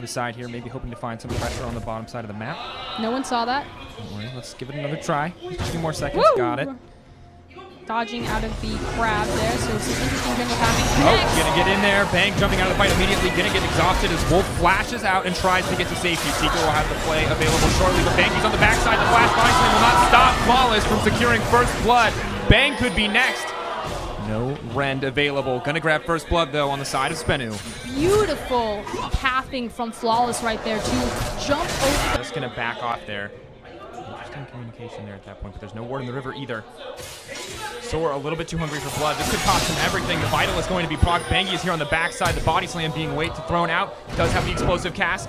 the side here, maybe hoping to find some pressure on the bottom side of the map. No one saw that. Don't worry, let's give it another try. Just a few more seconds. Woo! Got it. Dodging out of the crab there, so some interesting jungle timing. Oh, gonna get in there. Bang jumping out of the fight immediately. Gonna get exhausted as Wolf flashes out and tries to get to safety. Seeker will have the play available shortly, but Banky's on the backside. The flash Vine Slam will not stop Flawless from securing first blood. Bang could be next. No Rend available. Gonna grab first blood though on the side of Sbenu. Beautiful pathing from Flawless right there to jump over. Just gonna back off there. Interesting communication there at that point, but there's no ward in the river either. Soar a little bit too hungry for blood. This could cost him everything. The Vital is going to be proc. Bangy is here on the backside. The body slam being wait to thrown out. Does have the explosive cast.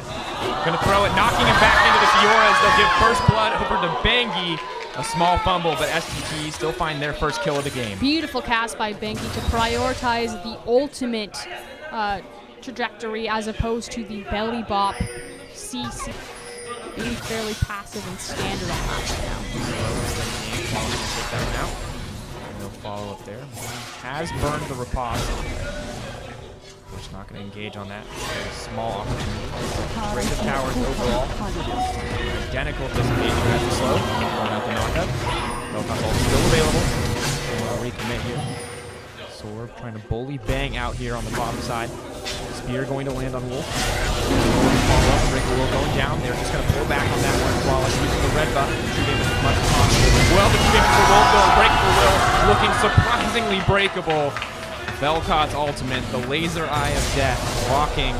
Gonna throw it, knocking him back into the Fioras. They'll give first blood over to Bangy. A small fumble, but SKT still find their first kill of the game. Beautiful cast by Banky to prioritize the ultimate trajectory as opposed to the belly bop CC. Being fairly passive and standard on that right now. Take that one out. No follow-up there. Has burned the riposte. We're not going to engage on that. Very small opportunity. Rate of towers overall. Identical disengagement as the slow. Going out the knockup. Velcon ult still available. We'll recommit here. Sorb trying to bully Bang out here on the bottom side. Spear going to land on Wolf. Breaker Will going down. They're just going to pull back on that one. Flawless using the red buff to shoot him as much as possible. Well, the shoot for Wolf though. Breaker Will looking surprisingly breakable. Velkot's ultimate, the laser eye of death, blocking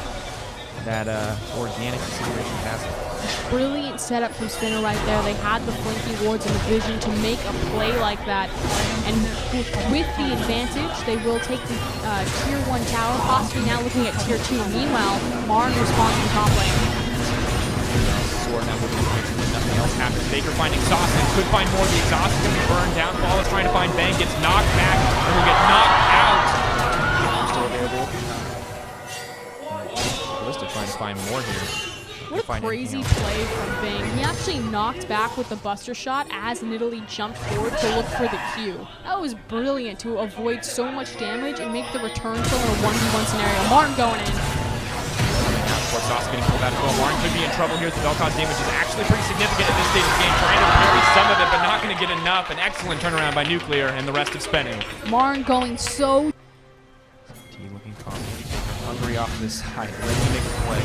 that organic consideration pass. Brilliant setup from Sbenu right there. They had the flanking wards and the vision to make a play like that. And with the advantage, they will take the tier 1 tower, possibly now looking at tier 2. Meanwhile, Marn responds to top lane. Sword now moving to nothing else happens. Baker finding exhaust and could find more. The exhaust is going to be burned down. Flawless trying to find Bang, gets knocked back and will get knocked out. Still available. Ballista trying to find more here. What a crazy play from Bang. He actually knocked back with the Buster Shot as Nidalee jumped forward to look for the Q. That was brilliant to avoid so much damage and make the return kill in a 1v1 scenario. Martin going in. Sauce getting pulled out as well. Martin could be in trouble here. The Velkon's damage is actually pretty significant at this stage of the game. Trying to parry some of it, but not going to get enough. An excellent turnaround by Nuclear and the rest of Sbenu. Martin going so... T looking confident. Hungry off this side. Ready to make a play.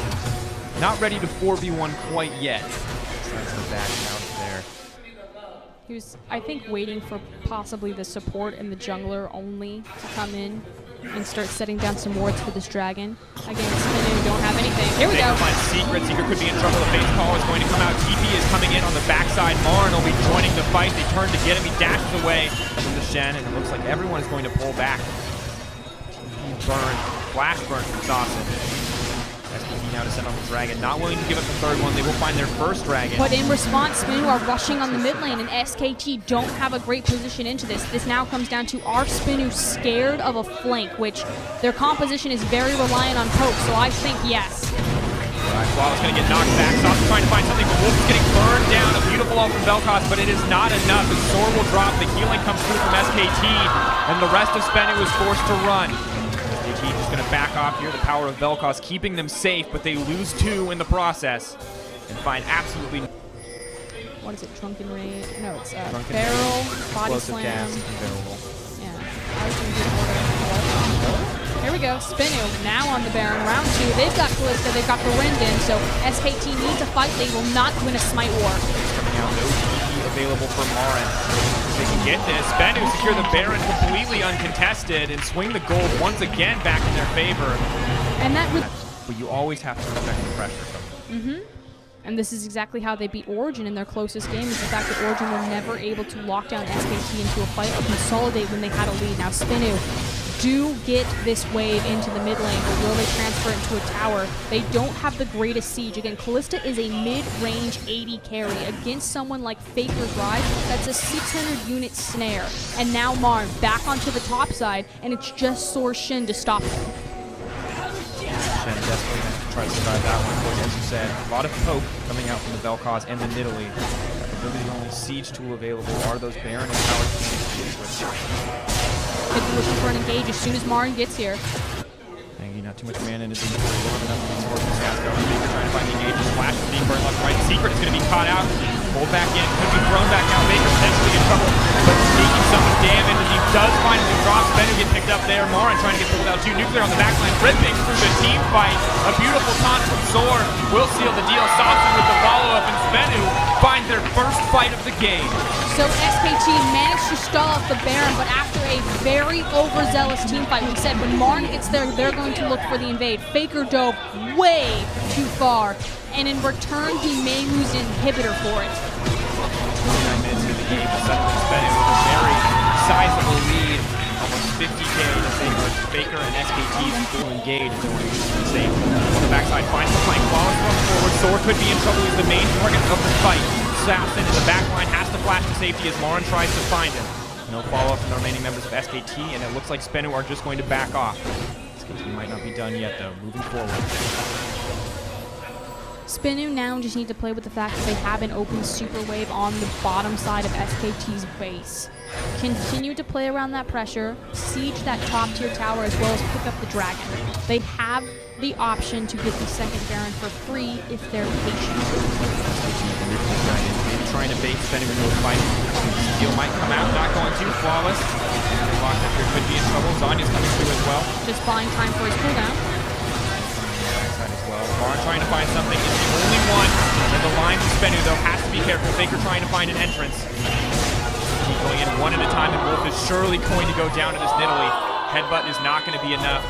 Not ready to 4v1 quite yet. Tries to back out there. He was, I think, waiting for possibly the support and the jungler only to come in and start setting down some wards for this dragon. Again, Sbenu don't have anything. Here we go. Secret. Secret could be in trouble. The face call is going to come out. TP is coming in on the backside. Marn will be joining the fight. They turn to get him. He dashes away from the Shen, and it looks like everyone is going to pull back. TP burn. Flash burn from Dawson. SKT now to send on the dragon. Not willing to give up the third one. They will find their first dragon. But in response, Sbenu are rushing on the mid lane, and SKT don't have a great position into this. This now comes down to, are Sbenu scared of a flank, which their composition is very reliant on poke, so I think yes. Flawless going to get knocked back. Sauce trying to find something, but Wolf is getting burned down. A beautiful ult from Velkos, but it is not enough. The sword will drop. The healing comes through from SKT, and the rest of Sbenu is forced to run. SKT is going to back off here. The power of Velkos keeping them safe, but they lose 2 in the process and find absolutely... What is it? Drunken Rage? No, it's Drunken Barrel, Rage, Body Slam. Gas, and Barrel. Yeah. I was going to do order. Here we go. Sbenu now on the Baron. Round 2. They've got Kalista. They've got the Rend in, so SKT needs to fight. They will not win a Smite War. Coming out, no TP available for Marin. They can get this. Sbenu secure the Baron completely uncontested and swing the gold once again back in their favor. And that would... But you always have to respect the pressure from them. And this is exactly how they beat Origin in their closest game, is the fact that Origin were never able to lock down SKT into a fight or consolidate when they had a lead. Now Sbenu do get this wave into the mid lane, but will they transfer it into a tower? They don't have the greatest siege. Again, Kalista is a mid-range 80 carry. Against someone like Faker's Ride, that's a 600 unit snare. And now Marn back onto the top side, and it's just Soar Shin to stop him. Shen definitely has to try to survive that one. Of course, as you said, a lot of poke coming out from the Velkos and the Nidalee. Really the only siege tool available are those Baron and Power. Could be looking for an engage as soon as Marn gets here. Not too much mana in his inventory. Low enough to be more than Sasco. caught out. Pulled back in, could be thrown back out. Baker potentially in trouble, but taking some damage as he does finally drop. Sbenu get picked up there. Morin trying to get pulled out too. Nuclear on the backline, ripping through the team fight. A beautiful taunt from Zor will seal the deal. Saucin with the follow-up, and Sbenu find their first fight of the game. So SKT managed to stall off the Baron, but after a very overzealous team fight, we said when Morin gets there, they're going to look for the invade. Faker dove way too far, and in return, he may lose an inhibitor for it. 29 minutes into the game, suddenly Sbenu with a very sizable lead, almost 50k to Faker and SKT's full engage. Safe on the backside, finds the flank, follows from forward. Zor could be in trouble. He's the main target of the fight. Assassin in the backline has to flash to safety as Morin tries to find him. No follow-up from the remaining members of SKT, and it looks like Sbenu are just going to back off. SKT might not be done yet, though. Moving forward. Sbenu now just need to play with the fact that they have an open super wave on the bottom side of SKT's base. Continue to play around that pressure, siege that top tier tower as well as pick up the dragon. They have the option to get the second Baron for free if they're patient. Trying to bait Sbenu into a fight. Steal might come out, not going too flawless. Locked up here could be in trouble. Zanya's coming through as well. Just buying time for his cooldown. As well. Morin trying to find something. Is the only one in the line for Sbenu, though. Has to be careful. Faker trying to find an entrance. Keep going in one at a time, and Wolf is surely going to go down to this Nidalee. Headbutt is not going to be enough.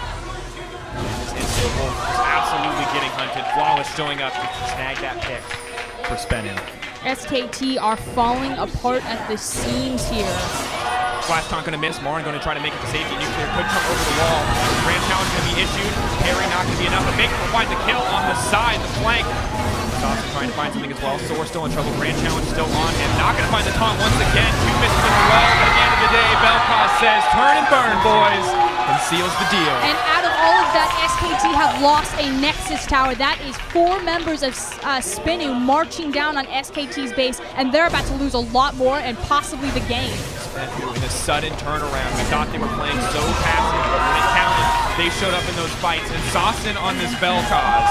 Wolf is absolutely getting hunted. Flawless showing up to snag that pick for Sbenu. SKT are falling apart at the seams here. Flash taunt going to miss. Morin going to try to make it to safety. Nuclear could come over the wall. Grand challenge going to be issued. Parry not going to be enough. But Baker will find the kill on the side, the flank. Saucin trying to find something as well. Zor still in trouble. Grand challenge still on him. Not going to find the taunt once again. 2 misses in a row. But at the end of the day, Belkos says, turn and burn, boys, and seals the deal. And out of all of that, SKT have lost a Nexus tower. That is 4 members of Sbenu marching down on SKT's base, and they're about to lose a lot more and possibly the game. Sbenu in a sudden turnaround. We thought they were playing so passive, but when it counted, they showed up in those fights. And Saucin on this Belkos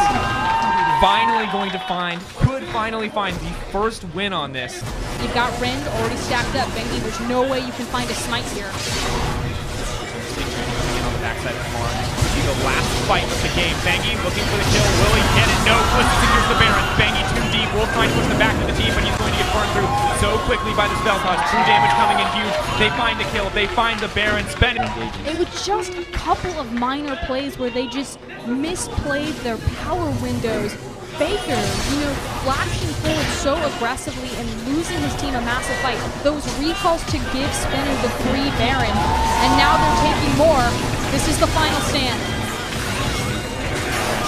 could finally find the first win on this. You've got Rend already stacked up. Bengi, there's no way you can find a smite here. On the backside of Morin. Be the last fight of the game. Bengi looking for the kill. Will he get it? No. Twisted secures the Baron. Bengi too deep. Wolf trying to push the back of the team, but he's going to get burned through so quickly by this Belkos. True damage coming in huge. They find the kill. They find the Baron. Sbenu. It was just a couple of minor plays where they just misplayed their power windows. Baker, flashing forward so aggressively and losing his team a massive fight. Those recalls to give Sbenu the free Baron, and now they're taking more. This is the final stand.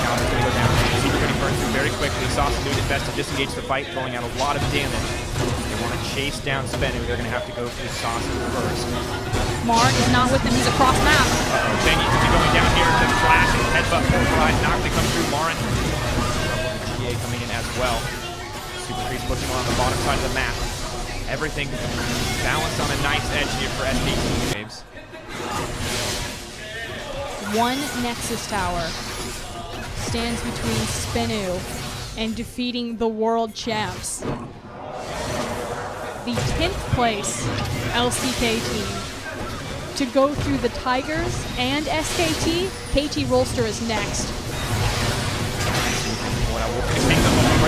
Challenge is going to go down. He's getting burned through very quickly. Saucin doing his best to disengage the fight, throwing out a lot of damage. They want to chase down Sbenu. They're going to have to go through Saucin first. Morin is not with him. He's across map. Bengi could be going down here. The flash and headbutt pulverized, not going to come through Morin. Coming in as well. Super Creeps pushing on the bottom side of the map. Everything balanced on a nice edge here for SKT waves. 1 Nexus tower stands between Sbenu and defeating the world champs. The 10th place LCK team to go through the Tigers and SKT. KT Rolster is next.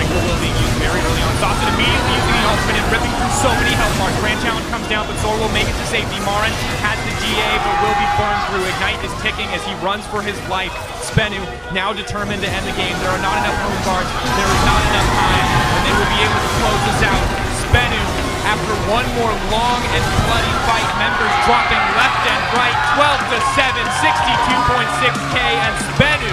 Will being used very early on. Saucin immediately using the ultimate and ripping through so many health bars. Grand challenge comes down, but Zor will make it to safety. Morin has the DA, but will be burned through. Ignite is ticking as he runs for his life. Sbenu now determined to end the game. There are not enough home guards. There is not enough time, and they will be able to close this out. Sbenu, after one more long and bloody fight, members dropping left and right, 12-7, 62.6k, and Sbenu